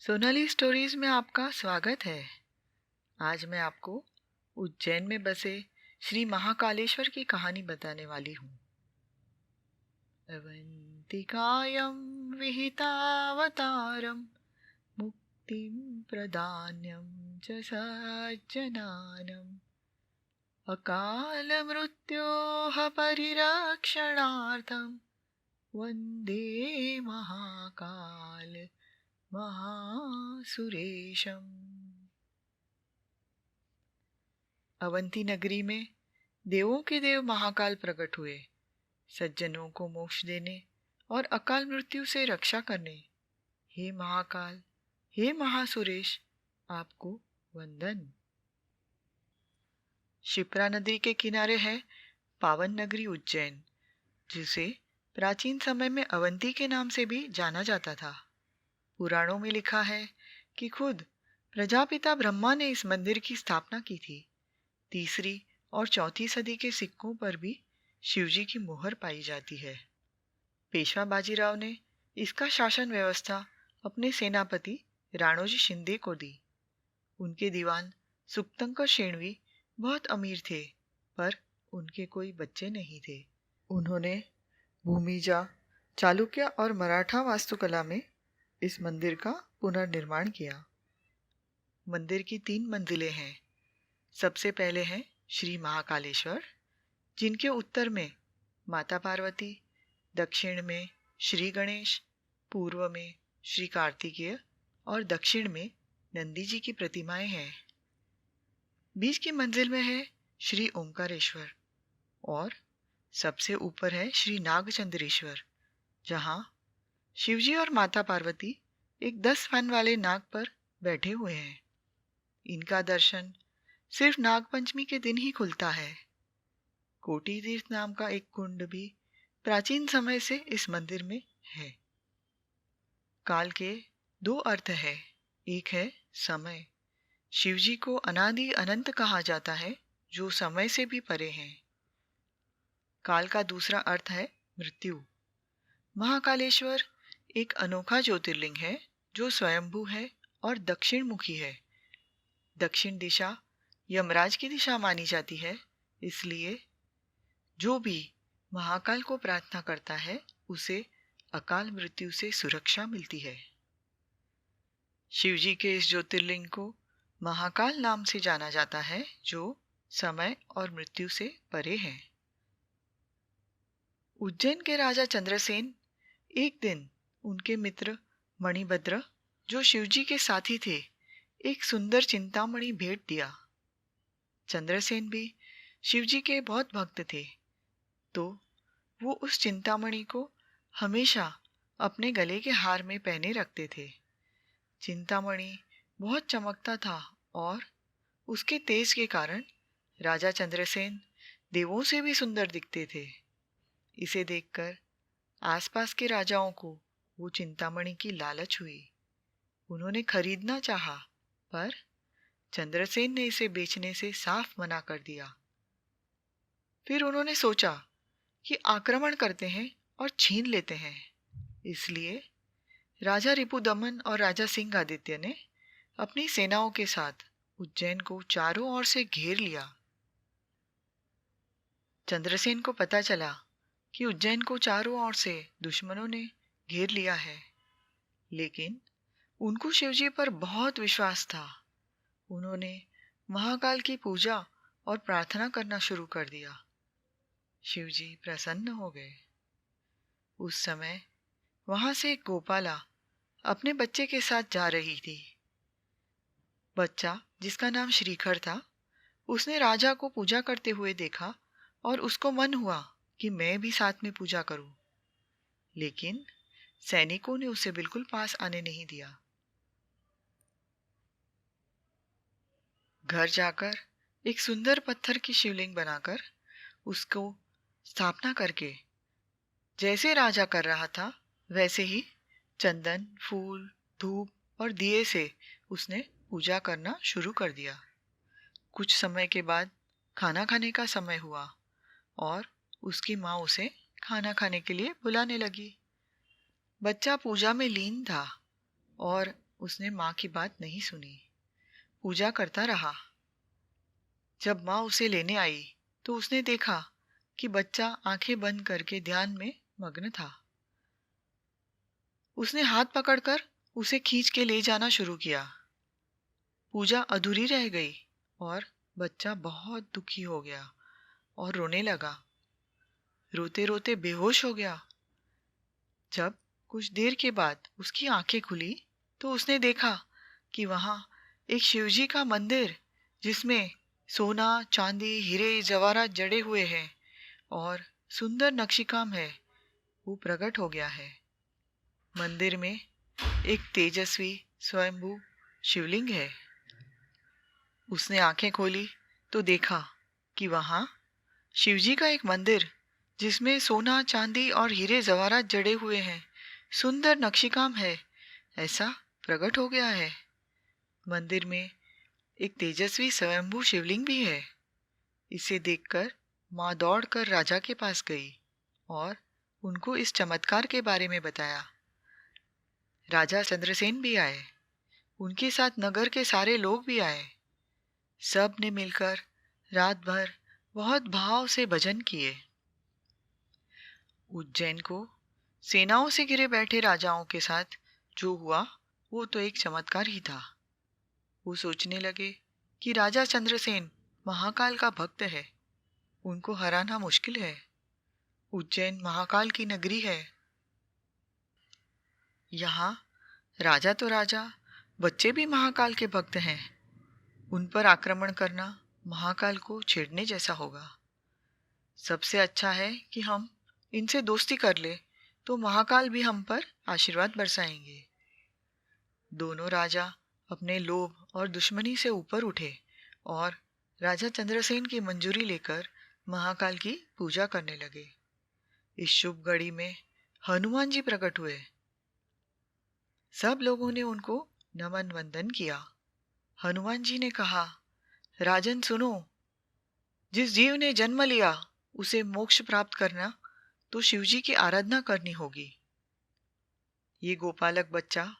Sonali stories में आपका स्वागत है। आज मैं आपको उज्जैन में बसे श्री महाकालेश्वर की कहानी बताने वाली हूँ। अवंतिकायं विहितावतारं मुक्तिं प्रदान्यं च सज्जनानम् अकालमृत्योः परिरक्षणार्थं वन्दे महाकाल महासुरेशम्। अवंती नगरी में देवों के देव महाकाल प्रकट हुए, सज्जनों को मोक्ष देने और अकाल मृत्यु से रक्षा करने। हे महाकाल, हे महासुरेश, आपको वंदन। शिप्रा नदी के किनारे है पावन नगरी उज्जैन, जिसे प्राचीन समय में अवंती के नाम से भी जाना जाता था। पुराणों में लिखा है कि खुद प्रजापिता ब्रह्मा ने इस मंदिर की स्थापना की थी। तीसरी और चौथी सदी के सिक्कों पर भी शिवजी की मोहर पाई जाती है। पेशवा बाजीराव ने इसका शासन व्यवस्था अपने सेनापति राणोजी शिंदे को दी। उनके दीवान सुक्तंकर शेणवी बहुत अमीर थे, पर उनके कोई बच्चे नहीं थे। उन्होंने भूमिजा, चालुक्य और मराठा वास्तुकला में इस मंदिर का पुनर्निर्माण किया। मंदिर की 3 मंजिलें हैं। सबसे पहले है श्री महाकालेश्वर, जिनके उत्तर में माता पार्वती, दक्षिण में श्री गणेश, पूर्व में श्री कार्तिकेय और दक्षिण में नंदी जी की प्रतिमाएं हैं। बीच की मंजिल में है श्री ओंकारेश्वर और सबसे ऊपर है श्री नागचंद्रेश्वर, जहाँ शिवजी और माता पार्वती एक 10 फन वाले नाग पर बैठे हुए हैं। इनका दर्शन सिर्फ नागपंचमी के दिन ही खुलता है। कोटि तीर्थ नाम का एक कुंड भी प्राचीन समय से इस मंदिर में है। काल के 2 अर्थ है। एक है समय। शिवजी को अनादि अनंत कहा जाता है, जो समय से भी परे हैं। काल का दूसरा अर्थ है मृत्यु। महाकालेश्वर एक अनोखा ज्योतिर्लिंग है, जो स्वयंभू है और दक्षिण मुखी है। दक्षिण दिशा यमराज की दिशा मानी जाती है, इसलिए जो भी महाकाल को प्रार्थना करता है उसे अकाल मृत्यु से सुरक्षा मिलती है। शिवजी के इस ज्योतिर्लिंग को महाकाल नाम से जाना जाता है, जो समय और मृत्यु से परे है। उज्जैन के राजा चंद्रसेन एक दिन उनके मित्र मणिभद्र, जो शिवजी के साथी थे, एक सुंदर चिंतामणि भेंट दिया। चंद्रसेन भी शिवजी के बहुत भक्त थे, तो वो उस चिंतामणि को हमेशा अपने गले के हार में पहने रखते थे। चिंतामणि बहुत चमकता था और उसके तेज के कारण राजा चंद्रसेन देवों से भी सुंदर दिखते थे। इसे देखकर आसपास के राजाओं को वो चिंतामणि की लालच हुई। उन्होंने खरीदना चाहा, पर चंद्रसेन ने इसे बेचने से साफ मना कर दिया। फिर उन्होंने सोचा कि आक्रमण करते हैं और छीन लेते हैं। इसलिए राजा रिपुदमन और राजा सिंहादित्य ने अपनी सेनाओं के साथ उज्जैन को चारों ओर से घेर लिया। चंद्रसेन को पता चला कि उज्जैन को चारों ओर से दुश्मनों ने घेर लिया है, लेकिन उनको शिवजी पर बहुत विश्वास था। उन्होंने महाकाल की पूजा और प्रार्थना करना शुरू कर दिया। शिवजी प्रसन्न हो गए। उस समय वहां से एक गोपाला अपने बच्चे के साथ जा रही थी। बच्चा, जिसका नाम श्रीखर था, उसने राजा को पूजा करते हुए देखा और उसको मन हुआ कि मैं भी साथ में पूजा करूं, लेकिन सैनिकों ने उसे बिल्कुल पास आने नहीं दिया। घर जाकर एक सुंदर पत्थर की शिवलिंग बनाकर उसको स्थापना करके जैसे राजा कर रहा था, वैसे ही चंदन, फूल, धूप और दिए से उसने पूजा करना शुरू कर दिया। कुछ समय के बाद खाना खाने का समय हुआ और उसकी माँ उसे खाना खाने के लिए बुलाने लगी। बच्चा पूजा में लीन था और उसने माँ की बात नहीं सुनी, पूजा करता रहा। जब माँ उसे लेने आई तो उसने देखा कि बच्चा आंखें बंद करके ध्यान में मग्न था। उसने हाथ पकड़कर उसे खींच के ले जाना शुरू किया। पूजा अधूरी रह गई और बच्चा बहुत दुखी हो गया और रोने लगा। रोते रोते बेहोश हो गया। जब कुछ देर के बाद उसकी आंखें खुली तो उसने देखा कि वहां एक शिवजी का मंदिर, जिसमें सोना, चांदी, हीरे जवाहरात जड़े हुए हैं और सुंदर नक्शीकाम है, वो प्रकट हो गया है। मंदिर में एक तेजस्वी स्वयंभू शिवलिंग है। उसने आंखें खोली तो देखा कि वहां शिवजी का एक मंदिर, जिसमें सोना, चांदी और हीरे जवाहरात जड़े हुए हैं, सुंदर नक्शीकाम है, ऐसा प्रकट हो गया है। मंदिर में एक तेजस्वी स्वयंभू शिवलिंग भी है। इसे देखकर माँ दौड़कर राजा के पास गई और उनको इस चमत्कार के बारे में बताया। राजा चंद्रसेन भी आए। उनके साथ नगर के सारे लोग भी आए। सब ने मिलकर रात भर बहुत भाव से भजन किए। उज्जैन को सेनाओं से घिरे बैठे राजाओं के साथ जो हुआ वो तो एक चमत्कार ही था। वो सोचने लगे कि राजा चंद्रसेन महाकाल का भक्त है, उनको हराना मुश्किल है। उज्जैन महाकाल की नगरी है। यहाँ राजा तो राजा, बच्चे भी महाकाल के भक्त हैं। उन पर आक्रमण करना महाकाल को छेड़ने जैसा होगा। सबसे अच्छा है कि हम इनसे दोस्ती कर ले, तो महाकाल भी हम पर आशीर्वाद बरसाएंगे। दोनों राजा अपने लोभ और दुश्मनी से ऊपर उठे और राजा चंद्रसेन की मंजूरी लेकर महाकाल की पूजा करने लगे। इस शुभ घड़ी में हनुमान जी प्रकट हुए। सब लोगों ने उनको नमन वंदन किया। हनुमान जी ने कहा, राजन सुनो, जिस जीव ने जन्म लिया उसे मोक्ष प्राप्त करना तो शिवजी की आराधना करनी होगी। ये गोपालक बच्चा,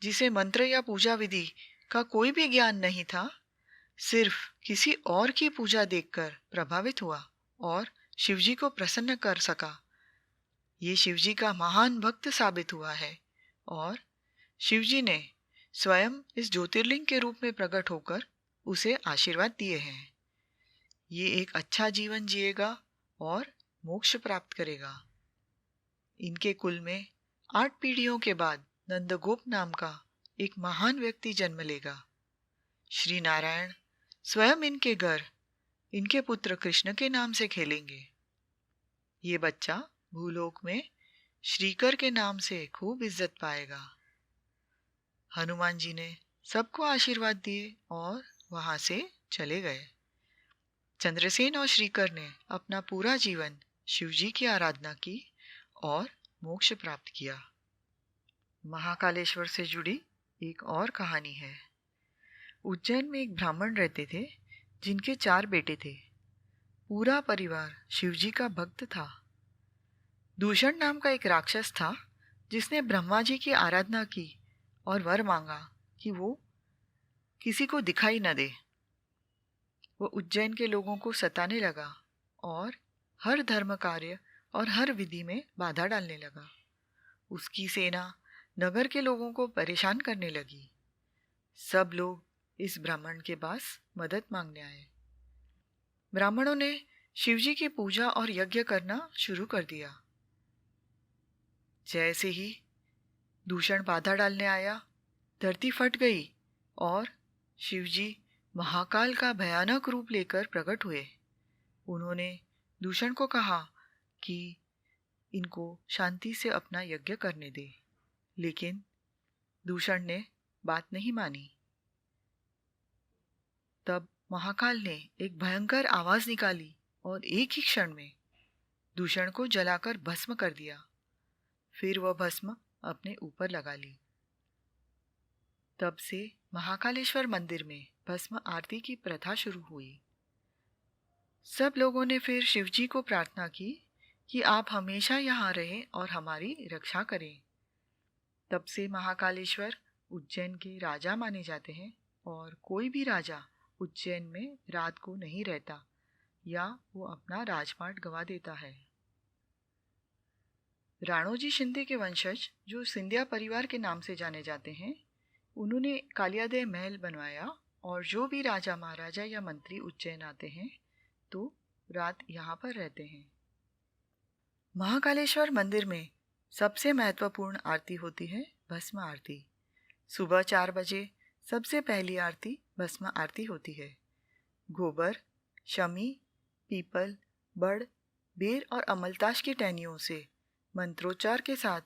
जिसे मंत्र या पूजा विधि का कोई भी ज्ञान नहीं था, सिर्फ किसी और की पूजा देखकर प्रभावित हुआ और शिवजी को प्रसन्न कर सका। ये शिवजी का महान भक्त साबित हुआ है और शिवजी ने स्वयं इस ज्योतिर्लिंग के रूप में प्रकट होकर उसे आशीर्वाद दिए हैं। ये एक अच्छा जीवन जिएगा और मोक्ष प्राप्त करेगा। इनके कुल में 8 पीढ़ियों के बाद नंदगोप नाम का एक महान व्यक्ति जन्म लेगा। श्री नारायण स्वयं इनके घर इनके पुत्र कृष्ण के नाम से खेलेंगे। ये बच्चा भूलोक में श्रीकर के नाम से खूब इज्जत पाएगा। हनुमान जी ने सबको आशीर्वाद दिए और वहां से चले गए। चंद्रसेन और श्रीकर ने अपना पूरा जीवन शिवजी की आराधना की और मोक्ष प्राप्त किया। महाकालेश्वर से जुड़ी एक और कहानी है। उज्जैन में एक ब्राह्मण रहते थे जिनके 4 बेटे थे। पूरा परिवार शिवजी का भक्त था। दूषण नाम का एक राक्षस था जिसने ब्रह्मा जी की आराधना की और वर मांगा कि वो किसी को दिखाई न दे। वो उज्जैन के लोगों को सताने लगा और हर धर्म कार्य और हर विधि में बाधा डालने लगा। उसकी सेना नगर के लोगों को परेशान करने लगी। सब लोग इस ब्राह्मण के पास मदद मांगने आए। ब्राह्मणों ने शिवजी की पूजा और यज्ञ करना शुरू कर दिया। जैसे ही दूषण बाधा डालने आया, धरती फट गई और शिवजी महाकाल का भयानक रूप लेकर प्रकट हुए। उन्होंने दूषण को कहा कि इनको शांति से अपना यज्ञ करने दे, लेकिन दूषण ने बात नहीं मानी। तब महाकाल ने एक भयंकर आवाज निकाली और एक ही क्षण में दूषण को जलाकर भस्म कर दिया। फिर वह भस्म अपने ऊपर लगा ली। तब से महाकालेश्वर मंदिर में भस्म आरती की प्रथा शुरू हुई। सब लोगों ने फिर शिवजी को प्रार्थना की कि आप हमेशा यहाँ रहें और हमारी रक्षा करें। तब से महाकालेश्वर उज्जैन के राजा माने जाते हैं और कोई भी राजा उज्जैन में रात को नहीं रहता या वो अपना राजपाट गवा देता है। राणोजी शिंदे के वंशज जो सिंधिया परिवार के नाम से जाने जाते हैं, उन्होंने कालियादेह महल बनवाया और जो भी राजा महाराजा या मंत्री उज्जैन आते हैं तो रात यहाँ पर रहते हैं। महाकालेश्वर मंदिर में सबसे महत्वपूर्ण आरती होती है भस्म आरती। सुबह 4 बजे सबसे पहली आरती भस्म आरती होती है। गोबर, शमी, पीपल, बड़, बेर और अमलताश की टहनियों से मंत्रोच्चार के साथ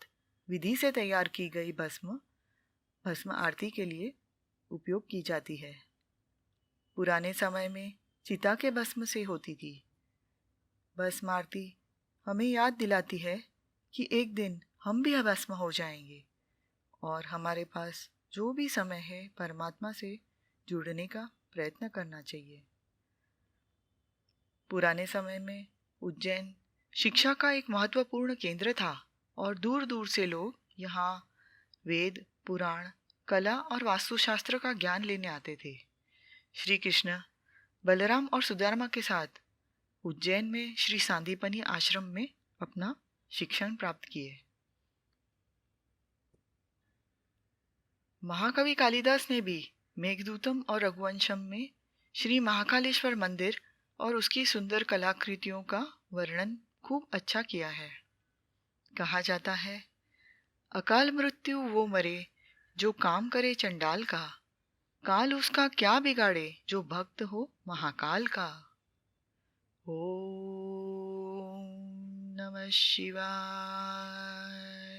विधि से तैयार की गई भस्म भस्म आरती के लिए उपयोग की जाती है। पुराने समय में चिता के भस्म से होती थी। भस्म आरती हमें याद दिलाती है कि एक दिन हम भी भस्म हो जाएंगे और हमारे पास जो भी समय है परमात्मा से जुड़ने का प्रयत्न करना चाहिए। पुराने समय में उज्जैन शिक्षा का एक महत्वपूर्ण केंद्र था और दूर दूर से लोग यहाँ वेद, पुराण, कला और वास्तुशास्त्र का ज्ञान लेने आते थे। श्री कृष्ण बलराम और सुदामा के साथ उज्जैन में श्री सांदीपनी आश्रम में अपना शिक्षण प्राप्त किए। महाकवि कालिदास ने भी मेघदूतम और रघुवंशम में श्री महाकालेश्वर मंदिर और उसकी सुंदर कलाकृतियों का वर्णन खूब अच्छा किया है। कहा जाता है, अकाल मृत्यु वो मरे जो काम करे चंडाल का, काल उसका क्या बिगाड़े जो भक्त हो महाकाल का। ओम नमः शिवाय।